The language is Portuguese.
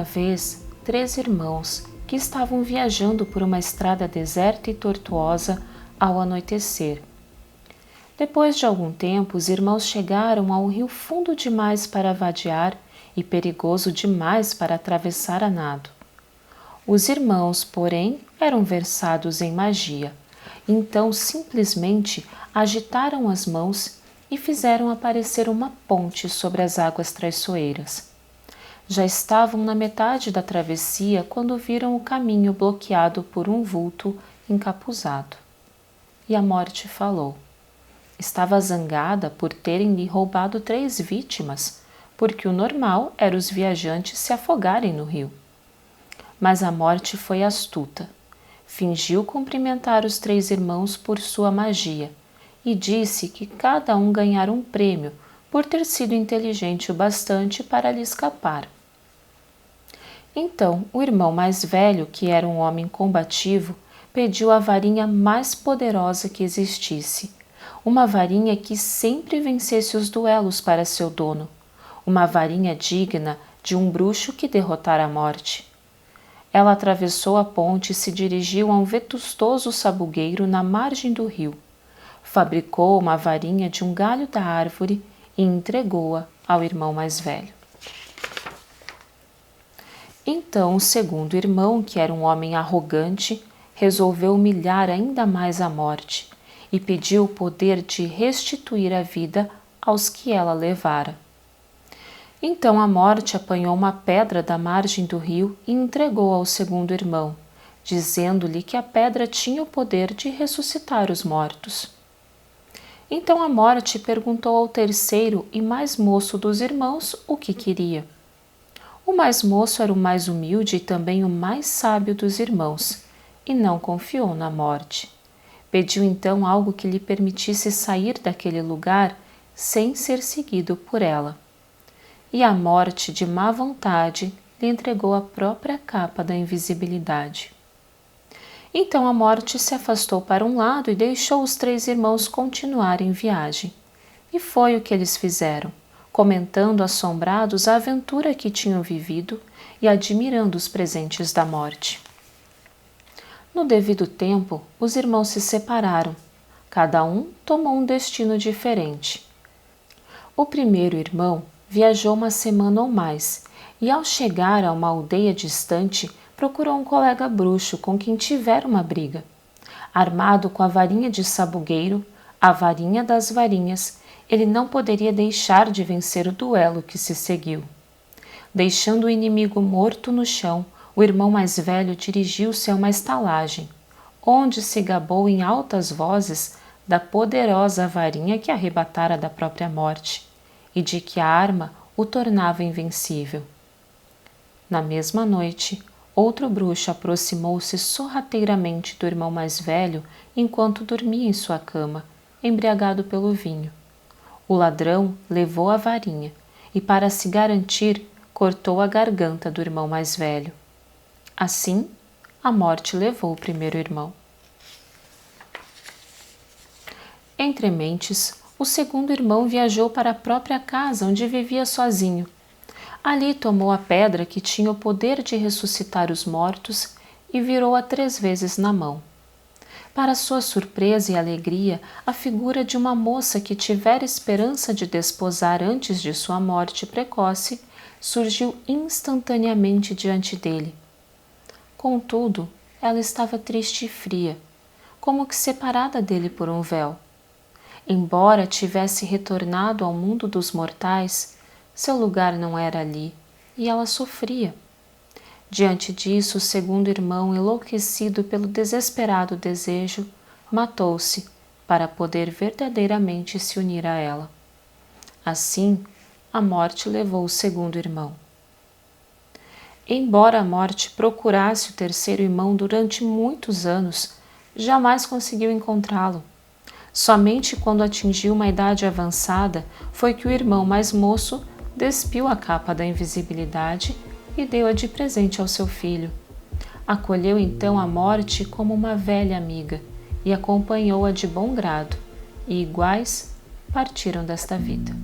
uma vez 3 irmãos que estavam viajando por uma estrada deserta e tortuosa ao anoitecer. Depois de algum tempo, os irmãos chegaram a um rio fundo demais para vadear e perigoso demais para atravessar a nado. Os irmãos, porém, eram versados em magia, então simplesmente agitaram as mãos e fizeram aparecer uma ponte sobre as águas traiçoeiras. Já estavam na metade da travessia quando viram o caminho bloqueado por um vulto encapuzado. E a morte falou. Estava zangada por terem lhe roubado 3 vítimas, porque o normal era os viajantes se afogarem no rio. Mas a morte foi astuta. Fingiu cumprimentar os 3 irmãos por sua magia e disse que cada um ganhara um prêmio por ter sido inteligente o bastante para lhe escapar. Então, o irmão mais velho, que era um homem combativo, pediu a varinha mais poderosa que existisse, uma varinha que sempre vencesse os duelos para seu dono, uma varinha digna de um bruxo que derrotara a morte. Ela atravessou a ponte e se dirigiu a um vetustoso sabugueiro na margem do rio. Fabricou uma varinha de um galho da árvore e entregou-a ao irmão mais velho. Então o segundo irmão, que era um homem arrogante, resolveu humilhar ainda mais a morte e pediu o poder de restituir a vida aos que ela levara. Então a morte apanhou uma pedra da margem do rio e entregou ao segundo irmão, dizendo-lhe que a pedra tinha o poder de ressuscitar os mortos. Então a morte perguntou ao terceiro e mais moço dos irmãos o que queria. O mais moço era o mais humilde e também o mais sábio dos irmãos, e não confiou na morte. Pediu então algo que lhe permitisse sair daquele lugar sem ser seguido por ela. E a morte, de má vontade, lhe entregou a própria capa da invisibilidade. Então a morte se afastou para um lado e deixou os 3 irmãos continuarem viagem. E foi o que eles fizeram, comentando assombrados a aventura que tinham vivido e admirando os presentes da morte. No devido tempo, os irmãos se separaram. Cada um tomou um destino diferente. O primeiro irmão viajou uma semana ou mais e, ao chegar a uma aldeia distante, procurou um colega bruxo com quem tivera uma briga. Armado com a varinha de sabugueiro, a varinha das varinhas, ele não poderia deixar de vencer o duelo que se seguiu. Deixando o inimigo morto no chão, o irmão mais velho dirigiu-se a uma estalagem, onde se gabou em altas vozes da poderosa varinha que arrebatara da própria morte e de que a arma o tornava invencível. Na mesma noite, outro bruxo aproximou-se sorrateiramente do irmão mais velho enquanto dormia em sua cama, embriagado pelo vinho. O ladrão levou a varinha e, para se garantir, cortou a garganta do irmão mais velho. Assim, a morte levou o primeiro irmão. Entre mentes, o segundo irmão viajou para a própria casa onde vivia sozinho. Ali tomou a pedra que tinha o poder de ressuscitar os mortos e virou-a 3 vezes na mão. Para sua surpresa e alegria, a figura de uma moça que tivera esperança de desposar antes de sua morte precoce surgiu instantaneamente diante dele. Contudo, ela estava triste e fria, como que separada dele por um véu. Embora tivesse retornado ao mundo dos mortais, seu lugar não era ali, e ela sofria. Diante disso, o segundo irmão, enlouquecido pelo desesperado desejo, matou-se para poder verdadeiramente se unir a ela. Assim, a morte levou o segundo irmão. Embora a morte procurasse o terceiro irmão durante muitos anos, jamais conseguiu encontrá-lo. Somente quando atingiu uma idade avançada foi que o irmão mais moço despiu a capa da invisibilidade e deu-a de presente ao seu filho. Acolheu então a morte como uma velha amiga e acompanhou-a de bom grado, e iguais partiram desta vida.